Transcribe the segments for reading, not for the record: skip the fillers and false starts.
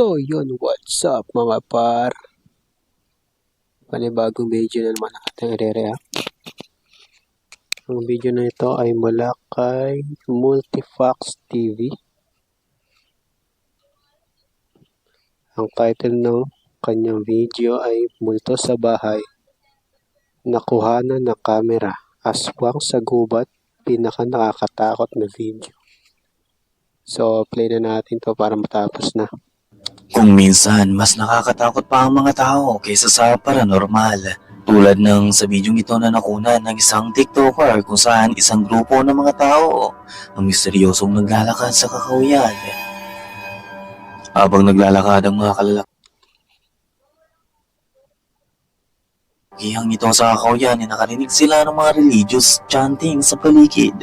So yun, what's up mga par? Panibagong video na naman ating i-react. Ang video na ito ay mula kay Multifax TV. Ang title ng kanyang video ay Multo sa Bahay, Nakuhanan ng Kamera, Aswang sa Gubat, Pinaka Nakakatakot na Video. So play na natin to para matapos na. Kung minsan, mas nakakatakot pa ang mga tao kaysa sa paranormal. Tulad ng sa bidyong ito na nakunan ng isang TikToker kung saan isang grupo ng mga tao ang misteryosong naglalakad sa kakahuyan. Habang naglalakad ang mga kalalakihang ito sa kakahuyan, nakarinig sila ng mga religious chanting sa paligid.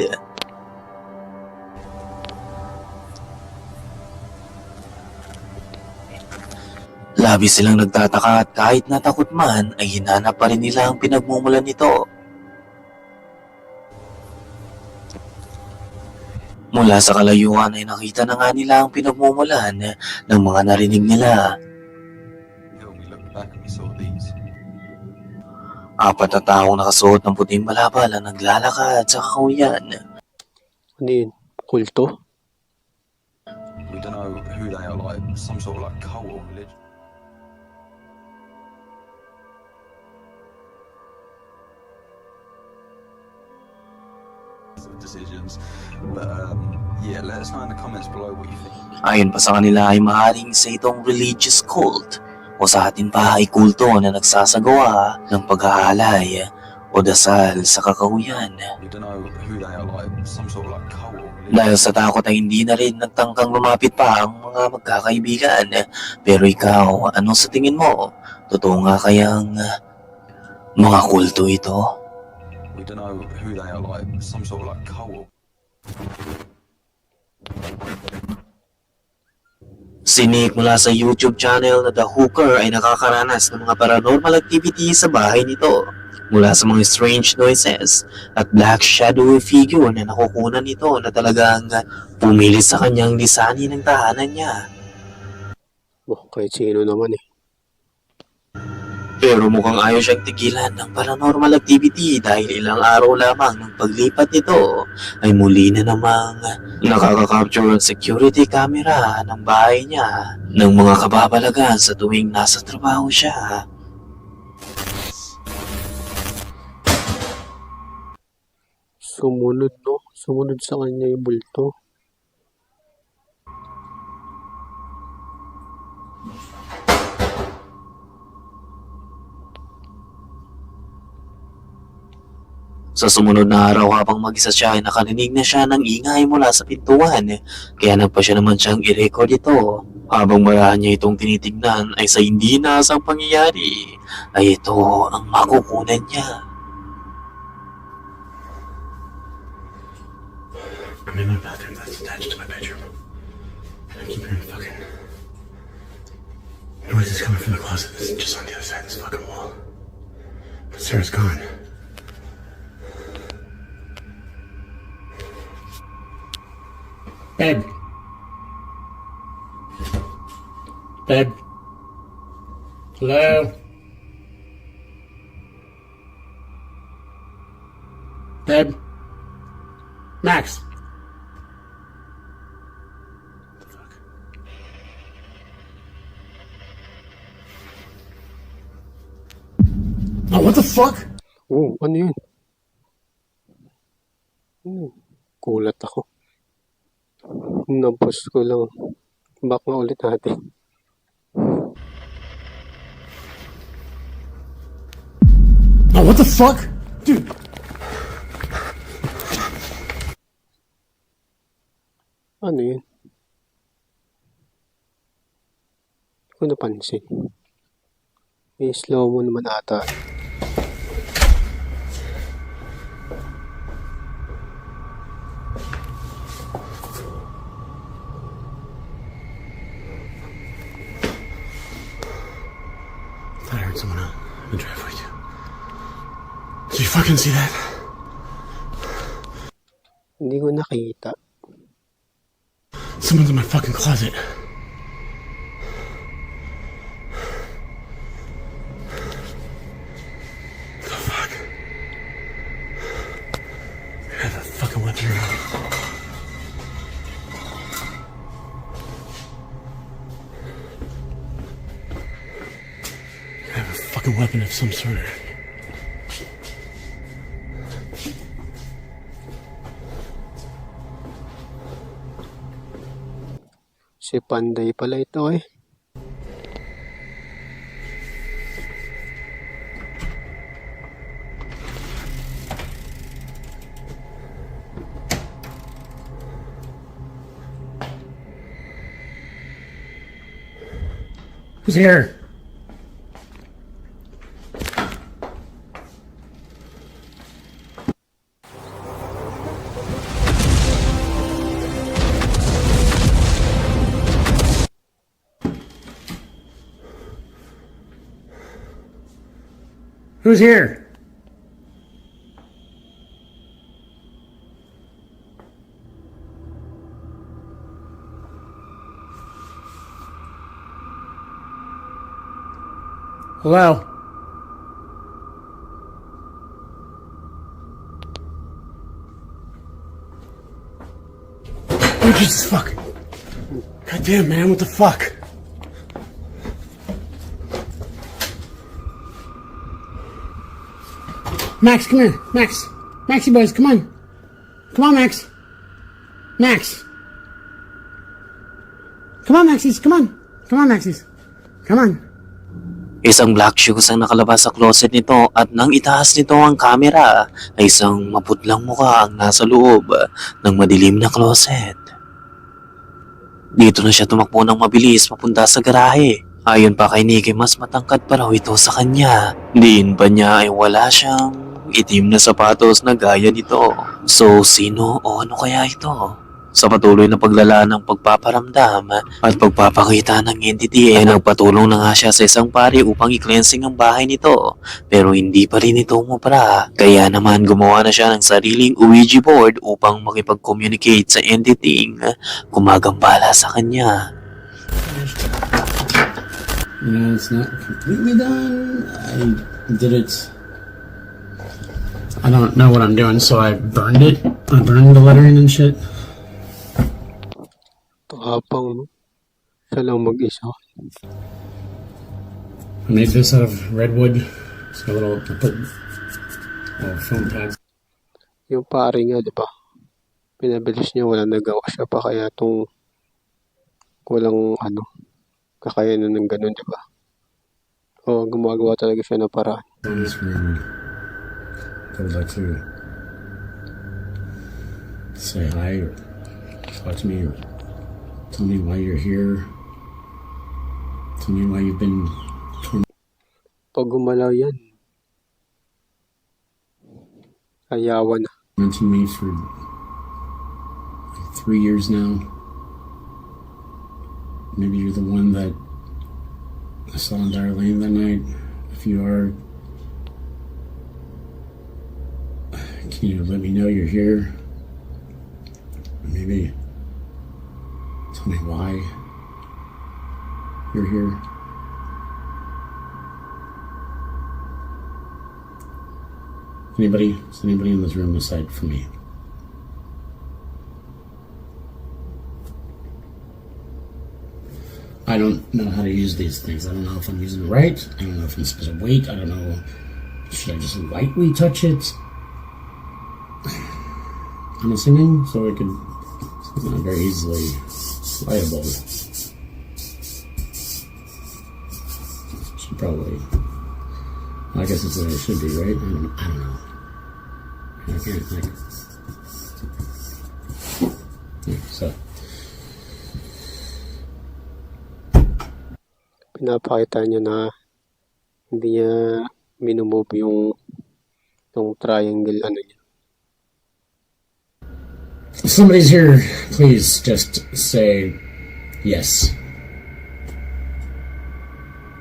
Labis silang nagtataka at kahit natakot man ay hinanap pa rin nila ang pinagmumulan nito. Mula sa kalayuan ay nakita na nga nila ang pinagmumulan ng mga narinig nila. Apat na taong nakasuot ng puting balabal ang naglalakad sa kakahuyan. Ano yun? Kulto? We don't know who they are, like some sort of like cult or religion. Decisions, but yeah, let us know in the comments below what you think. Ayon pa sa kanila ay maaaring sa itong religious cult o sa atin pa ay kulto na nagsasagawa ng pag-aalay o dasal sa kakahuyan. We don't know who they are, like some sort of like cult or religion. Dahil sa takot ay hindi na rin nagtangkang lumapit pa ang mga magkakaibigan. Pero ikaw, ano sa tingin mo? Totoo nga kayang mga kulto ito? We don't know who they are, like some sort of like cult. Si Nick mula sa YouTube channel na The Hooker ay nakakaranas ng mga paranormal activity sa bahay nito. Mula sa mga strange noises at black shadowy figure na nakukunan nito na talagang pumilit sa kanyang lisanin ng tahanan niya. Oh, kahit sino naman eh. Pero mukhang ayaw siyang tigilan ng paranormal activity dahil ilang araw lamang ng paglipat nito ay muli na namang nakaka-capture ang security camera ng bahay niya ng mga kababalagan sa tuwing nasa trabaho siya. Sumunod no? Sumunod sa kanya yung bulto. Sa sumunod na araw habang mag-isa siya ay nakarinig na siya ng ingay mula sa pintuan, kaya nagpa siya naman siyang i-record ito. Habang marahan niya itong tinitignan ay sa hindi inaasang pangyayari ay ito ang makukunan niya. I'm in my bathroom that's attached to my bedroom. And I keep hearing fucking noises coming from the closet that's just on the other side of this fucking wall. But Sarah's gone. Babe. Babe. Hello? Babe. Max. What the fuck? Oh, what the fuck? Oh, ano yun? Kulat ako. Napost ko lang. Back na ulit natin. Oh, what the fuck? Dude. Ano yun? Hindi ko napansin. May slow mo naman ata. I heard someone out in the driveway too. Did you fucking see that? Hindi ko nakita. Someone's in my fucking closet. fucking weapon of some sort. Si Panday pala ito eh. Who's here? Who's here? Hello? Oh, Jesus, fuck. God damn, man, what the fuck? Max, come here. Max. Maxie boys, come on. Come on, Max. Max. Come on, Maxies, come on. Come on, Maxies. Come on. Isang black shoes ang nakalabas sa closet nito at nang itaas nito ang camera ay isang maputlang mukha ang nasa loob ng madilim na closet. Dito na siya tumakbo ng mabilis papunta sa garahe. Ayon pa kay Nikki, mas matangkad pa raw ito sa kanya. Diin pa niya ay wala siyang itim na sapatos na gaya nito. So sino o ano kaya ito? Sa patuloy na paglala ng pagpaparamdam at pagpapakita ng entity ay nagpatulong na nga siya sa isang pari upang i-cleansing ang bahay nito. Pero hindi pa rin ito umubra. Kaya naman gumawa na siya ng sariling Ouija board upang makipag-communicate sa entity gumagambala sa kanya. No, it's not completely done. I did it. I don't know what I'm doing, so I burned it. I burned the lettering and shit. Tapang, no? Siya lang mag-isa. I made this out of redwood. It's got I put foam pads. Yung pare nga, di ba? Pinabilis niya, wala nagawa siya pa kaya itong walang kakayanan ng ganun, di ba? O, gumagawa talaga siya ng paraan. On this room, I would like to say hi or talk to me or tell me why you're here. Tell me why you've been Pag gumalaw yan, ayawan na. tormenting me for like 3 years now. Maybe you're the one that I saw in Darlene that night. If you are, can you let me know you're here? Maybe tell me why you're here. Is anybody in this room aside from me? I don't know how to use these things. I don't know if I'm using it right. I don't know if I'm supposed to wait. I don't know. Should I just lightly touch it? I'm assuming so it could very easily lightable. Should probably. I guess it's what it should be, right? I don't know. I can't think. Yeah, so. Pinapakita niya na hindi niya minumove yung triangle niya. If somebody's here, please just say yes.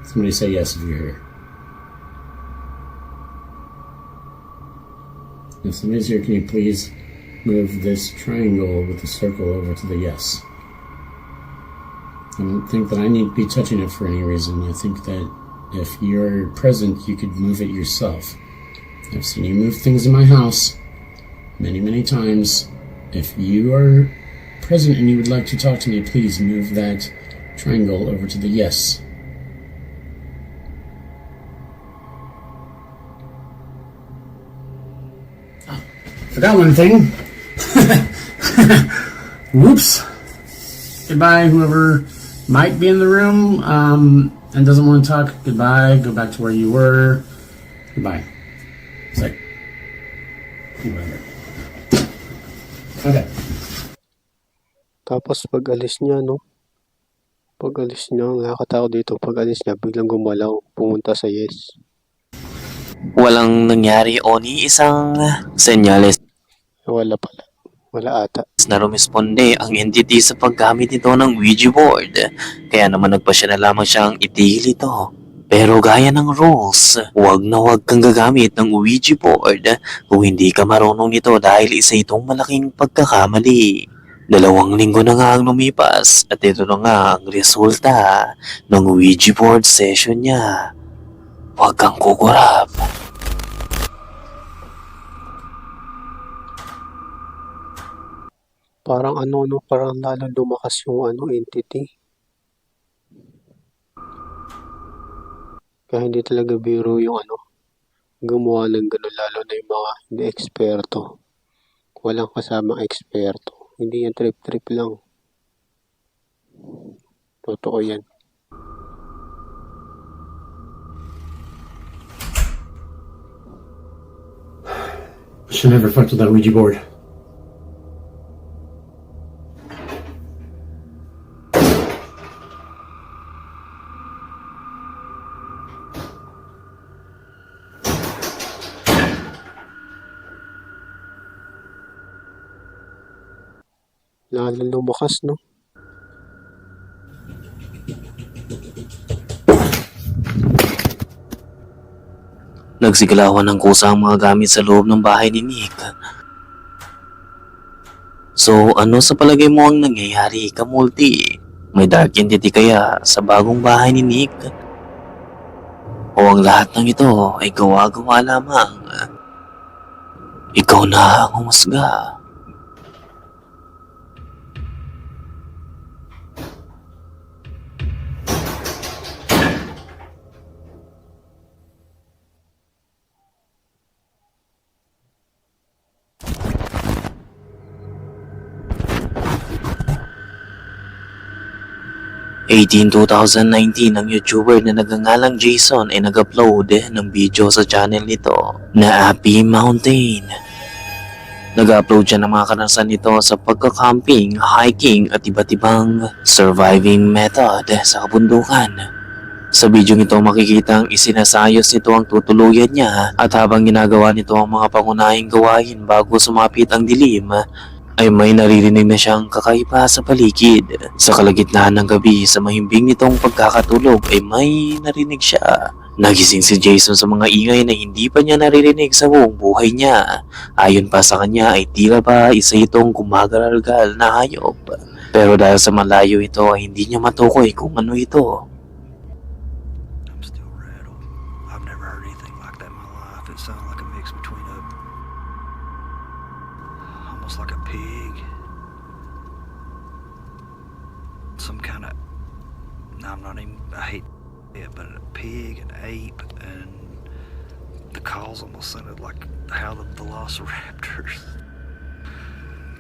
Somebody say yes if you're here. If somebody's here, can you please move this triangle with the circle over to the yes? I don't think that I need to be touching it for any reason. I think that if you're present, you could move it yourself. I've seen you move things in my house many, many times. If you are present and you would like to talk to me, please move that triangle over to the yes. Forgot one thing. Whoops. Goodbye, whoever might be in the room and doesn't want to talk. Goodbye. Go back to where you were. Goodbye. It's like, whatever. Okay. Tapos pag alis niya, no? Pag alis niya, nakakatakot dito. Pag alis niya, biglang gumalaw. Pumunta sa yes. Walang nangyari, Oni. Isang senyales Wala pala. Wala ata. na rumisponde ang entity sa paggamit nito ng Ouija board. Kaya naman nagpasya na lamang siyang itigil ito. Pero gaya ng rules, huwag na huwag kang gagamit ng Ouija board kung hindi ka marunong nito dahil isa itong malaking pagkakamali. 2 linggo na nga ang lumipas at ito na nga ang resulta ng Ouija board session niya. Huwag kang kukurap. Parang ano, no? Parang lalo lumakas yung entity. Kaya hindi talaga biro yung gumawa ng gano'n, lalo na yung mga hindi eksperto. Walang kasamang eksperto. Hindi yan trip-trip lang. Totoo yan. Should never fucked with that Ouija board. Lalo lumakas, no? Nagsigalawan ng kusa ang mga gamit sa loob ng bahay ni Nick. So, ano sa palagay mo ang nangyayari, Kamulti? May dark entity kaya sa bagong bahay ni Nick? O ang lahat ng ito ay gawa-gawa lamang? Ikaw na ang humusga. June 2019, ang YouTuber na nagngangalang Jason ay nag-upload ng video sa channel nito na Happy Mountain. Nag-upload siya ng mga karanasan nito sa pagka-camping, hiking at iba't ibang surviving method sa kabundukan. Sa video nito makikita ang isinasayos nito ang tutuluyan niya at habang ginagawa nito ang mga pangunahing gawain bago sumapit ang dilim, ay may naririnig na siyang kakaiba sa paligid. Sa kalagitnaan ng gabi, sa mahimbing nitong pagkakatulog ay may narinig siya. Nagising si Jason sa mga ingay na hindi pa niya naririnig sa buong buhay niya. Ayon pa sa kanya ay tila ba isa itong gumagaralgal na hayop. Pero dahil sa malayo ito ay hindi niya matukoy kung ano ito. I'm still rattled. I've never heard anything like that in my life. It sounded like a mix between almost like a pig. Some kind of, I hate it, but a pig, an ape, and the calls almost sounded like how the velociraptors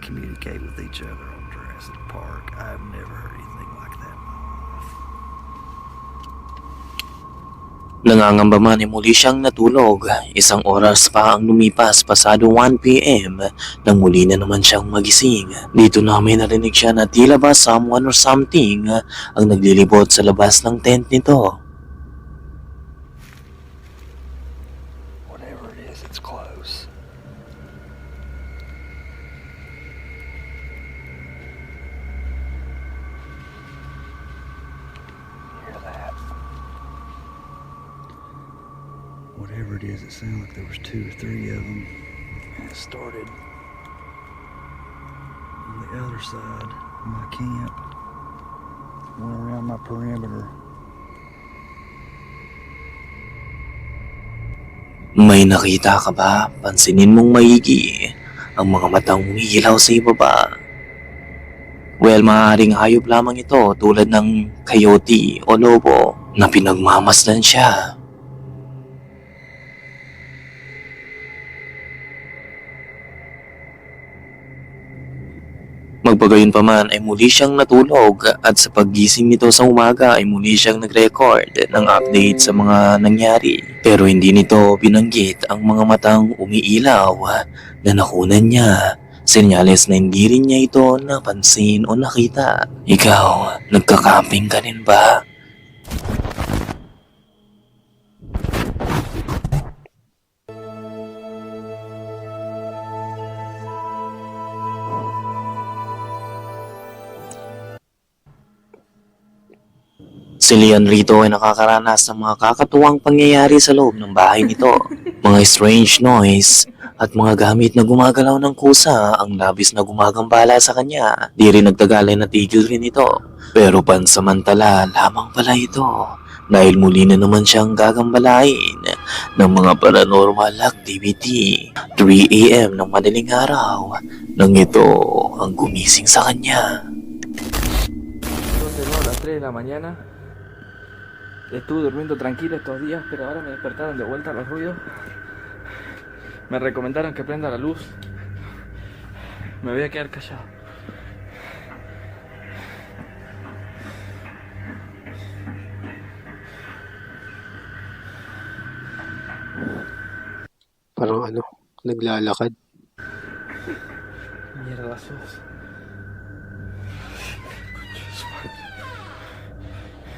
communicate with each other on Jurassic Park. I've never heard anything like that in my life. Nangangamba man ay muli siyang natulog. 1 oras pa ang lumipas pasado 1 p.m. nang muli na naman siyang magising. Dito na may narinig siya na tila ba someone or something ang naglilibot sa labas ng tent nito. Whatever it is, it's close. Hear that? Whatever it is, it sounded like there was 2 or 3 of them. And it started on the other side of my camp. Went around my perimeter. May nakita ka ba? Pansinin mong maigi ang mga matang umiilaw sa ibaba. Well, maaaring hayop lamang ito tulad ng coyote o lobo na pinagmamasdan siya. Magpagayunpaman ay muli siyang natulog at sa paggising nito sa umaga ay muli siyang nag-record ng update sa mga nangyari. Pero hindi nito binanggit ang mga matang umiilaw na nakunan niya. Senyales na hindi rin niya ito napansin o nakita. Ikaw, nagka-camping ka rin ba? Si Leon rito ay nakakaranas ng mga kakatuwang pangyayari sa loob ng bahay nito. Mga strange noise at mga gamit na gumagalaw ng kusa ang labis na gumagambala sa kanya. Di rin nagtagal ay natigil rin ito. Pero pansamantala lamang pala ito dahil muli na naman siyang gagambalain ng mga paranormal activity. 3 AM ng madaling araw nang ito ang gumising sa kanya. Entonces, no, a las 3 de la mañana estuve durmiendo tranquilo estos días, pero ahora me despertaron de vuelta los ruidos. Me recomendaron que prenda la luz. Me voy a quedar callado. Parang ano, naglalakad. Mierda sos.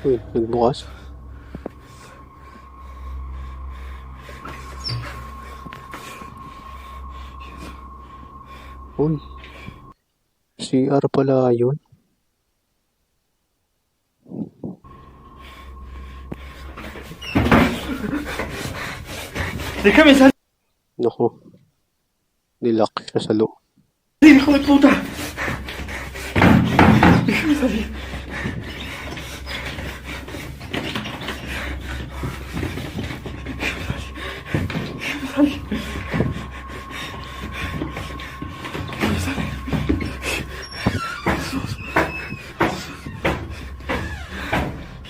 Uy, nagbukas. Uy, CR pala yun. ¡Déjame salir, Naku, nilock siya sa loob. hijo de puta! ¡Déjame salir!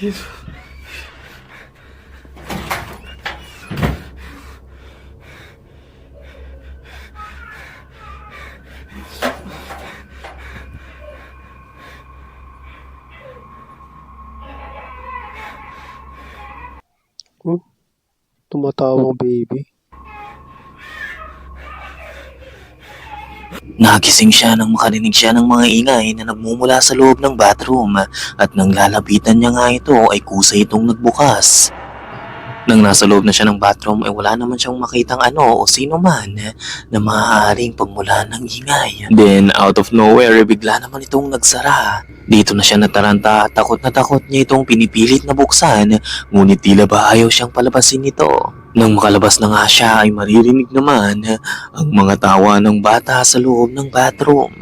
Jesús. Tumatawang baby. Nagising siya nang makarinig siya ng mga ingay na nagmumula sa loob ng bathroom at nang lalapitan niya nga ito ay kusa itong nagbukas. Nang nasa loob na siya ng bathroom ay wala naman siyang makitang ano o sino man na maaaring pagmula ng ingay. Then out of nowhere bigla naman itong nagsara. Dito na siya nataranta at takot na takot niya itong pinipilit na buksan ngunit tila ba ayaw siyang palabasin ito. Nang makalabas na nga siya ay maririnig naman ang mga tawa ng bata sa loob ng bathroom.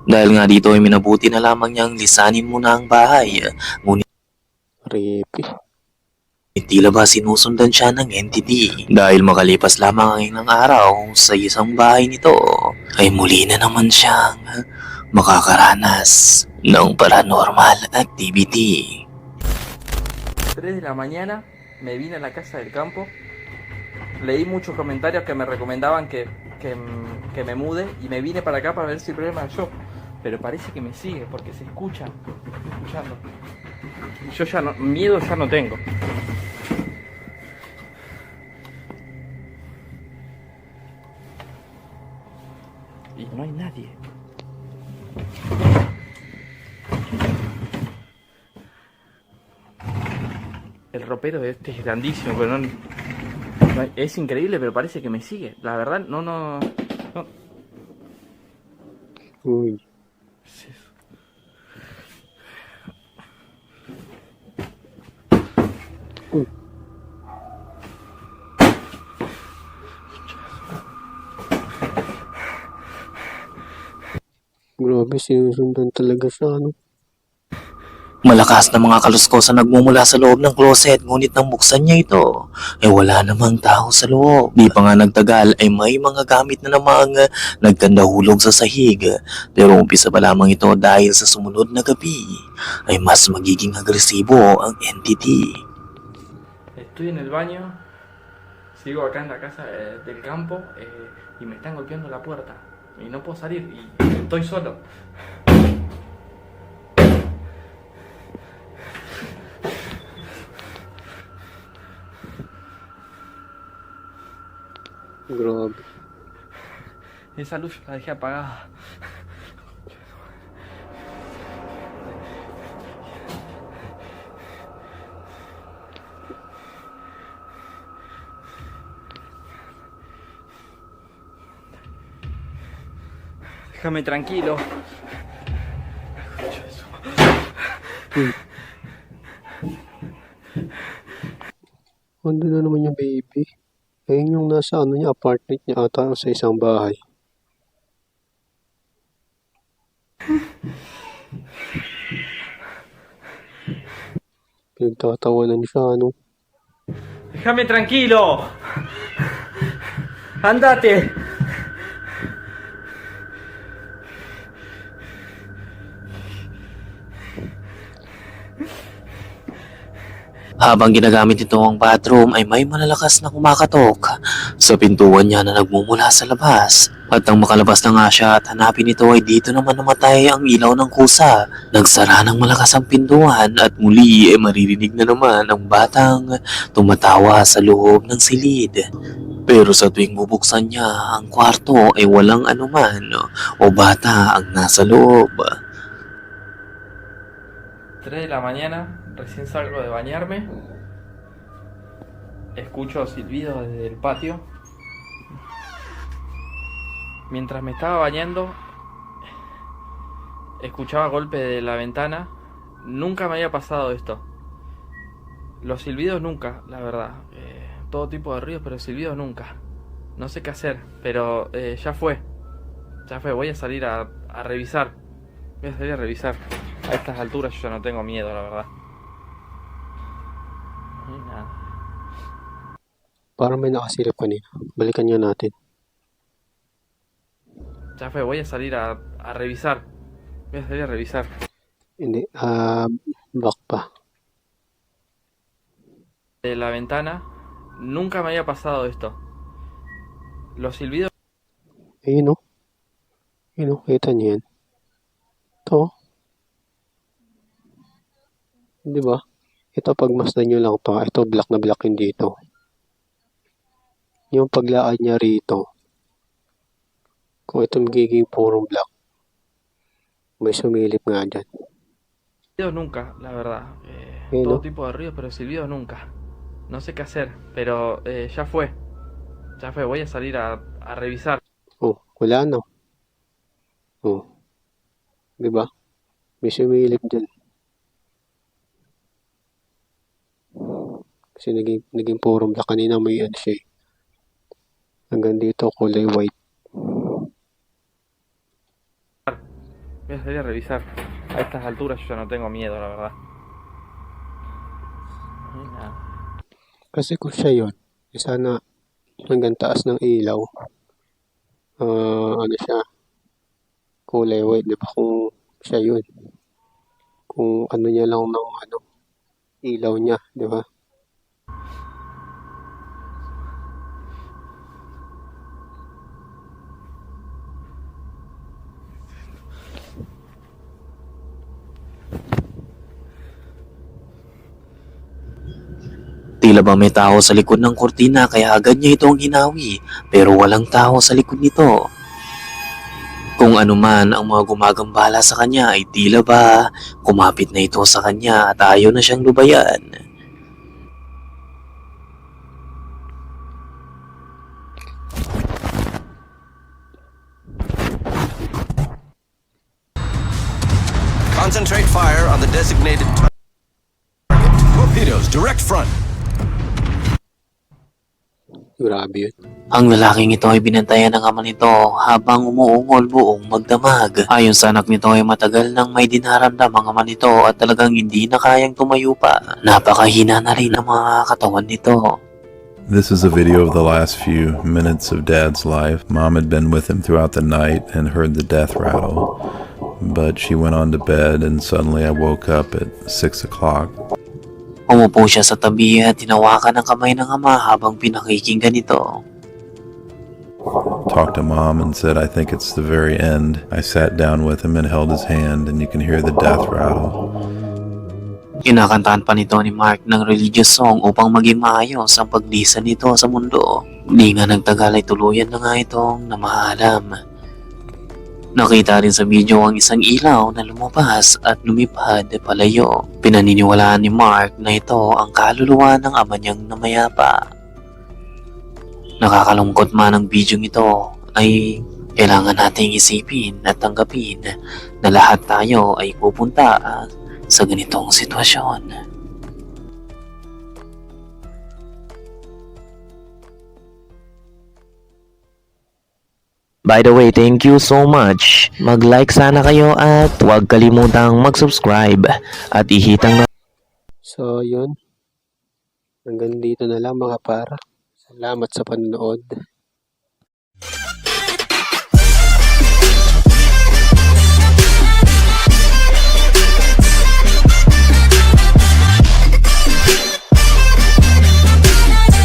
Dahil nga dito ay minabuti na lamang niyang lisanin muna ang bahay. Ngunit Creepy. tila ba sinusundan siya ng entity. Dahil makalipas lamang ang ilang araw sa isang bahay nito ay muli na naman siyang makakaranas ng paranormal activity. 3 de la mañana me vine a la casa del campo. Leí muchos comentarios que me recomendaban que me mude y me vine para acá para ver si el problema era yo. Pero parece que me sigue porque se escucha. Estoy escuchando. Yo ya no, miedo ya no tengo. Y no hay nadie. El ropero de este es grandísimo, pero no, es increíble, pero parece que me sigue. La verdad, no. Uy, Es eso. grabe, sinusundan talaga siya, ano? Malakas na mga kaluskosan nagmumula sa loob ng closet ngunit nang buksan niya ito ay wala namang tao sa loob. Di pa nga nagtagal ay may mga gamit na namang nagkandahulog sa sahig. Pero umpisa pa lamang ito dahil sa sumunod na gabi ay mas magiging agresibo ang entity. Estoy en el baño, sigo acá en la casa del campo y me están golpeando la puerta y no puedo salir y estoy solo. Grabe. Esa luz la dejé apagada. Déjame tranquilo. Ano na naman yung baby? Ayun yung nasa ano niya, apartment niya ata sa isang bahay. Pinagtatawanan siya, ano? Déjame tranquilo. Andate. Habang ginagamit nito ang bathroom ay may malalakas na kumakatok sa pintuan niya na nagmumula sa labas. At nang makalabas na nga siya at hanapin ito ay dito naman namatay ang ilaw ng kusa. Nagsara ng malakas ang pintuan at muli ay maririnig na naman ang batang tumatawa sa loob ng silid. Pero sa tuwing bubuksan niya ang kwarto ay walang anuman o bata ang nasa loob. 3 de la mañana, recién salgo de bañarme. Escucho silbidos desde el patio. Mientras me estaba bañando, escuchaba golpes de la ventana. Nunca me había pasado esto. Los silbidos nunca, la verdad. Todo tipo de ruidos, pero silbidos nunca. No sé qué hacer, pero ya fue. Ya fue, voy a salir a revisar. Voy a salir a revisar. A estas alturas yo ya no tengo miedo, la verdad. Ay, nada. Parang may nakasilip kanina. Balikan niya natin. Ya fue, voy a salir a revisar. Voy a salir a revisar. Hindi, back pa. De la ventana, nunca me había pasado esto. Los silbidos Ayun, no? Ayun, no? Kita niyo yan. Ito. Di ba? Ito, pagmasdan nyo lang to. Ito, black na black yun dito. Yung paglaan niya rito, kung ito magiging purong black, may sumilip nga dyan. nunca, la verdad. ¿no? Todo tipo de ruidos, pero silbidos nunca. No sé qué hacer, pero ya fue. Ya fue, voy a salir a revisar. Oh, wala na. Oh. Di ba? May sumilip dyan. Kasi naging purong black. Kanina may ano siya eh. Hanggang dito kulay white. Voy a salir a revisar. A estas alturas yo ya no tengo miedo, la verdad. Ay, nada. Kasi kung siya yun, sana hanggang taas ng ilaw. Ano siya? Kulay white, di ba? Kung siya yun. Kung ano niya lang ng ano, ilaw niya, di ba? Tila ba may tao sa likod ng kortina kaya agad niya itong hinawi pero walang tao sa likod nito. Kung ano man ang mga gumagambala sa kanya ay tila ba kumapit na ito sa kanya at ayaw na siyang lubayan. Concentrate fire on the designated target. Torpedoes, direct front. Grabe yun. Ang lalaking ito ay binantayan ng ama nito habang umuungol buong magdamag. Ayon sa anak nito ay matagal nang may dinaramdam ang ama nito at talagang hindi na kayang tumayo pa. Napakahina na rin ang mga katawan nito. This is a video of the last few minutes of Dad's life. Mom had been with him throughout the night and heard the death rattle, but she went on to bed and suddenly I woke up at 6 o'clock. Umupo siya sa tabi at tinawakan ng kamay ng ama habang pinakikinggan ito. Talked to Mom and said, I think it's the very end. I sat down with him and held his hand, and you can hear the death rattle. Kinakantahan pa nito ni Mark ng religious song upang maging maayos ang paglisan nito sa mundo. Di nga nagtagal ay tuluyan na nga itong namahalam. Nakita rin sa video ang isang ilaw na lumabas at lumipad palayo. Pinaniniwalaan ni Mark na ito ang kaluluwa ng ama niyang namayapa. Nakakalungkot man ang video ito ay kailangan nating isipin at tanggapin na lahat tayo ay pupunta sa ganitong sitwasyon. By the way, thank you so much. Mag-like sana kayo at huwag kalimutang mag-subscribe at ihitang So, yun. Hanggang dito na lang mga para. Salamat sa panonood.